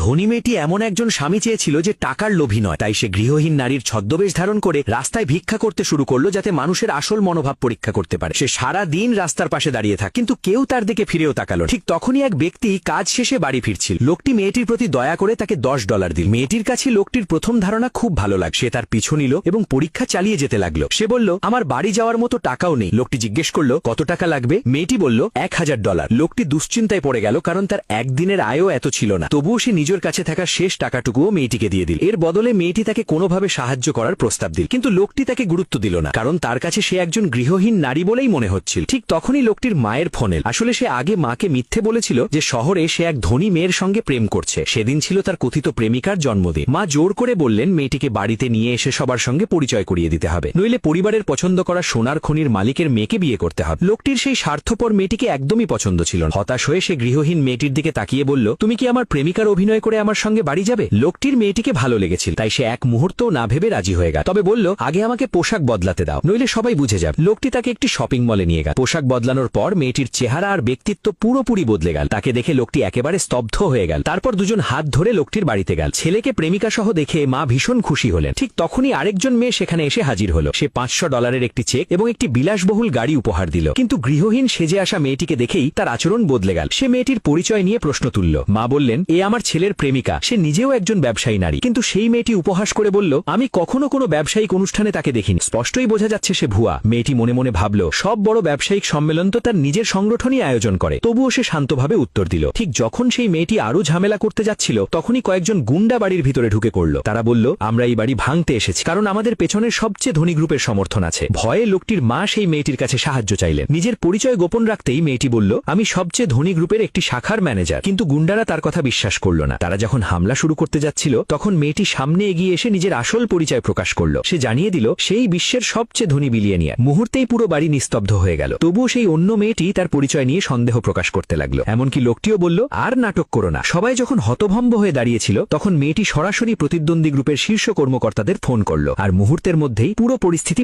ধনী মেয়েটি এমন একজন স্বামী চেয়েছিল যে টাকার লোভী নয়, তাই সে গৃহহীন নারীর ছদ্মবেশ ধারণ করে রাস্তায় ভিক্ষা করতে শুরু করলো, যাতে মানুষের আসল মনোভাব পরীক্ষা করতে পারে। সে সারা দিন রাস্তার পাশে দাঁড়িয়ে থাকে, কিন্তু কেউ তার দিকে ফিরেও তাকালো। ঠিক তখনই এক ব্যক্তি কাজ শেষে বাড়ি ফিরছিল। লোকটি মেয়েটির প্রতি দয়া করে তাকে $10 দিল। মেয়েটির কাছে লোকটির প্রথম ধারণা খুব ভালো লাগে। সে তার পিছু নিল এবং পরীক্ষা চালিয়ে যেতে লাগলো। সে বলল, আমার বাড়ি যাওয়ার মতো টাকাও নেই। লোকটি জিজ্ঞেস করলো, কত টাকা লাগবে? মেয়েটি বলল, $1000। লোকটি দুশ্চিন্তায় পড়ে গেল, কারণ তার একদিনের আয়ও এত ছিল না। তবুও সে নিজের কাছে থাকা শেষ টাকাটুকুও মেয়েটিকে দিয়ে দিল। এর বদলে মেয়েটি তাকে কোনোভাবে সাহায্য করার প্রস্তাব দিল, কিন্তু লোকটি তাকে গুরুত্ব দিল না, কারণ তার কাছে সে একজন গৃহহীন নারী বলেই মনে হচ্ছিল। ঠিক তখনই লোকটির মায়ের ফোন এল। আসলে সে আগে মাকে মিথ্যে বলেছিল যে শহরে সে এক ধনী মেয়ের সঙ্গে প্রেম করছে। সেদিন ছিল তার কথিত প্রেমিকার জন্মদিন। মা জোর করে বললেন মেয়েটিকে বাড়িতে নিয়ে এসে সবার সঙ্গে পরিচয় করিয়ে দিতে হবে, নইলে পরিবারের পছন্দ করা সোনার খনির মালিকের মেয়েকে বিয়ে করতে হবে। লোকটির সেই স্বার্থপর মেয়েটিকে একদমই পছন্দ ছিল না। হতাশ হয়ে সে গৃহহীন মেয়েটির দিকে তাকিয়ে বলল, তুমি কি আমার প্রেমিকার অভিনয় করে আমার সঙ্গে বাড়ি যাবে? লোকটির মেয়েটিকে ভালো লেগেছিল, তাই সে এক মুহূর্তও না ভেবে রাজি হয়ে গেল। তবে বলল, আগে আমাকে পোশাক বদলাতে দাও, নইলে সবাই বুঝে যাবে। লোকটি তাকে একটি শপিং মলে নিয়ে গেল। পোশাক বদলানোর পর মেয়েটির চেহারা আর ব্যক্তিত্ব পুরোপুরি বদলে গেল। তাকে দেখে লোকটি একেবারে স্তব্ধ হয়ে গেল। তারপর দুজন হাত ধরে লোকটির বাড়িতে গেল। ছেলেকে প্রেমিকা সহ দেখে মা ভীষণ খুশি হলেন। ঠিক তখনই আরেকজন মেয়ে সেখানে এসে হাজির হলো। সে $500 একটি চেক এবং একটি বিলাসবহুল গাড়ি উপহার দিল। কিন্তু গৃহহীন সেজে আসা মেয়েটিকে দেখেই তার আচরণ বদলে গেল। সে মেয়েটির পরিচয় নিয়ে প্রশ্ন তুলল। মা বললেন, এ আমার ছেলের প্রেমিকা। সে নিজেও একজন ব্যবসায়ী নারী। কিন্তু সেই মেয়েটি উপহাস করে বলল, আমি কখনো কোনো ব্যবসায়িক অনুষ্ঠানে তাকে দেখিনি। স্পষ্টই বোঝা যাচ্ছে সে ভুয়া। মেয়েটি মনে মনে ভাবল, সব বড় ব্যবসায়িক সম্মেলন তো তার নিজের সংগঠনই আয়োজন করে। তবুও সে শান্তভাবে উত্তর দিল। ঠিক যখন সেই মেয়েটি আরো ঝামেলা করতে যাচ্ছিল, তখনই কয়েকজন গুন্ডা বাড়ির ভিতরে ঢুকে পড়ল। তারা বলল, আমরা এই বাড়ি ভাঙতে এসেছি, কারণ আমাদের পেছনের সবচেয়ে ধনী গ্রুপের সমর্থন আছে। ভয়ে লোকটির মা সেই মেয়েটির কাছে সাহায্য চাইলেন। নিজের পরিচয় গোপন রাখতেই মেয়েটি বলল, আমি সবচেয়ে ধনী গ্রুপের একটি শাখার ম্যানেজার। কিন্তু গুন্ডারা তার কথা বিশ্বাস করল না। তারা যখন হামলা শুরু করতে যাচ্ছিল, তখন মেয়েটি সামনে এগিয়ে এসে নিজের আসল পরিচয় প্রকাশ করল। সে জানিয়ে দিল সেই বিশ্বের সবচেয়ে ধনী বিলিয়নিয়ার। মুহূর্তেই পুরো বাড়ি নিস্তব্ধ হয়ে গেল। তবুও সেই অন্য মেয়েটি তার পরিচয় নিয়ে সন্দেহ প্রকাশ করতে লাগলো। এমনকি লোকটিও বলল, আর নাটক করো না। সবাই যখন হতভম্ব হয়ে দাঁড়িয়েছিল, তখন মেয়েটি সরাসরি প্রতিদ্বন্দ্বী গ্রুপের শীর্ষ কর্মকর্তাদের ফোন করল। আর মুহূর্তের মধ্যেই পুরো পরিস্থিতি